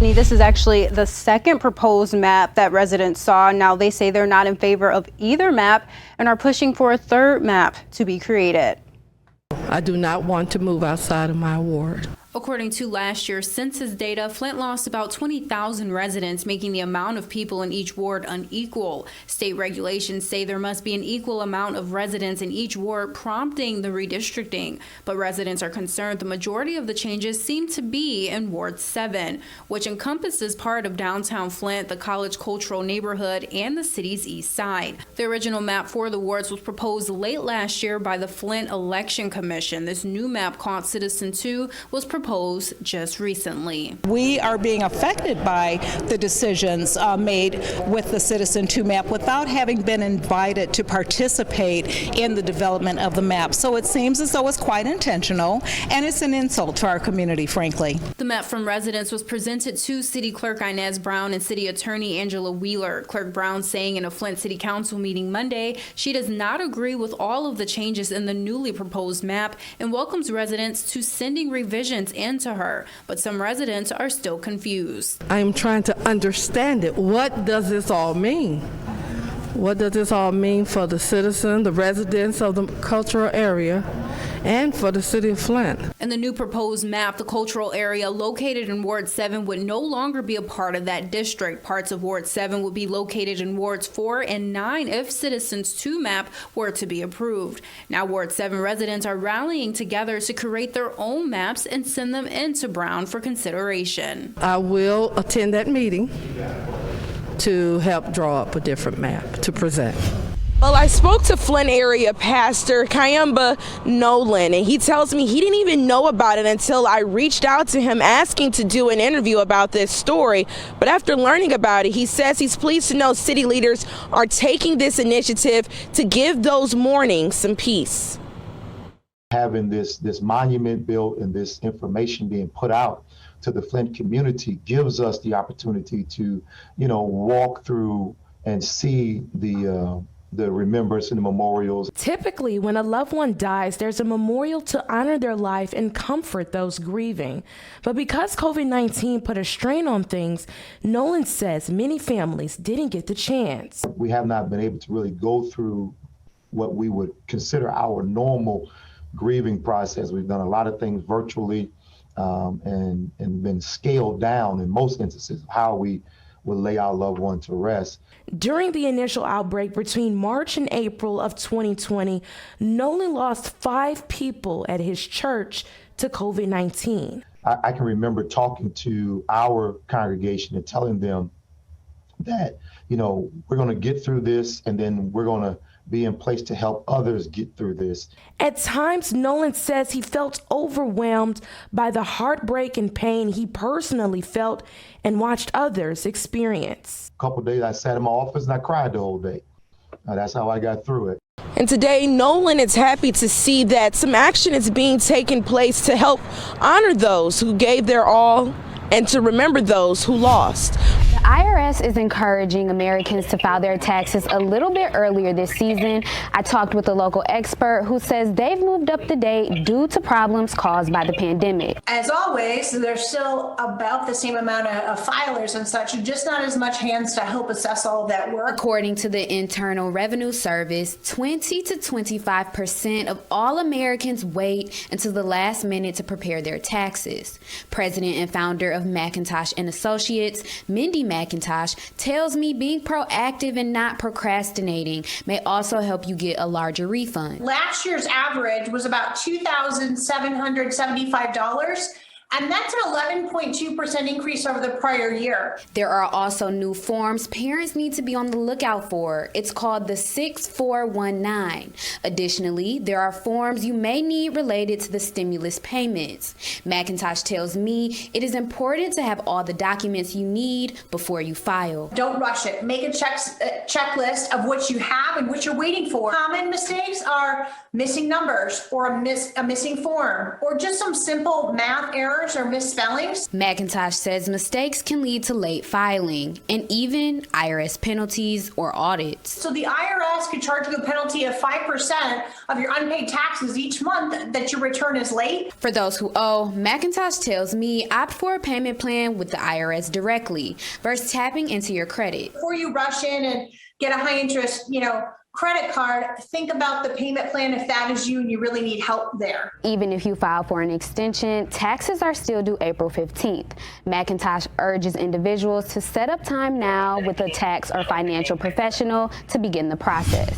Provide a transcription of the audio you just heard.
This is actually the second proposed map that residents saw. Now they say they're not in favor of either map and are pushing for a third map to be created. I do not want to move outside of my ward. According to last year's census data, Flint lost about 20,000 residents, making the amount of people in each ward unequal. State regulations say there must be an equal amount of residents in each ward, prompting the redistricting. But residents are concerned the majority of the changes seem to be in Ward 7, which encompasses part of Downtown Flint, the College Cultural Neighborhood, and the city's east side. The original map for the wards was proposed late last year by the Flint Election Commission. This new map, called Citizen 2, was proposed just recently. We are being affected by the decisions made with the Citizen 2 map without having been invited to participate in the development of the map. So it seems as though it's quite intentional, and it's an insult to our community, frankly. The map from residents was presented to City Clerk Inez Brown and City Attorney Angela Wheeler. Clerk Brown saying in a Flint City Council meeting Monday she does not agree with all of the changes in the newly proposed map and welcomes residents to sending revisions into her, but some residents are still confused. I am trying to understand it. What does this all mean? What does this all mean for the citizen, the residents of the cultural area, and for the city of Flint? In the new proposed map, the cultural area located in Ward 7 would no longer be a part of that district. Parts of Ward 7 would be located in Wards 4 and 9 if Citizens 2 map were to be approved. Now Ward 7 residents are rallying together to create their own maps and send them into Brown for consideration. I will attend that meeting to help draw up a different map to present. Well, I spoke to Flint area pastor Kayamba Nolan, and he tells me he didn't even know about it until I reached out to him asking to do an interview about this story. But after learning about it, he says he's pleased to know city leaders are taking this initiative to give those mourning some peace. Having this monument built and this information being put out to the Flint community gives us the opportunity to, walk through and see the remembrance and the memorials. Typically, when a loved one dies, there's a memorial to honor their life and comfort those grieving. But because COVID-19 put a strain on things, Nolan says many families didn't get the chance. We have not been able to really go through what we would consider our normal grieving process. We've done a lot of things virtually and been scaled down in most instances, how we will lay our loved one to rest. During the initial outbreak between March and April of 2020, Nolan lost 5 people at his church to COVID-19. I can remember talking to our congregation and telling them that, we're going to get through this, and then we're going to be in place to help others get through this. At times, Nolan says he felt overwhelmed by the heartbreak and pain he personally felt and watched others experience. A couple of days I sat in my office and I cried the whole day. That's how I got through it. And today, Nolan is happy to see that some action is being taken place to help honor those who gave their all and to remember those who lost. The IRS is encouraging Americans to file their taxes a little bit earlier this season. I talked with a local expert who says they've moved up to date due to problems caused by the pandemic. As always, there's still about the same amount of filers and such, just not as much hands to help assess all of that work. According to the Internal Revenue Service, 20 to 25% of all Americans wait until the last minute to prepare their taxes. President and founder of McIntosh and Associates, Mindy McIntosh, tells me being proactive and not procrastinating may also help you get a larger refund. Last year's average was about $2,775. And that's an 11.2% increase over the prior year. There are also new forms parents need to be on the lookout for. It's called the 6419. Additionally, there are forms you may need related to the stimulus payments. McIntosh tells me it is important to have all the documents you need before you file. Don't rush it. Make a checklist of what you have and what you're waiting for. Common mistakes are missing numbers or a missing form or just some simple math errors errors or misspellings. McIntosh says mistakes can lead to late filing and even IRS penalties or audits. So the IRS could charge you a penalty of 5% of your unpaid taxes each month that your return is late. For those who owe, McIntosh tells me opt for a payment plan with the IRS directly versus tapping into your credit. Before you rush in and get a high interest, credit card, think about the payment plan if that is you and you really need help there. Even if you file for an extension, taxes are still due April 15th. McIntosh urges individuals to set up time now with a tax or financial professional to begin the process.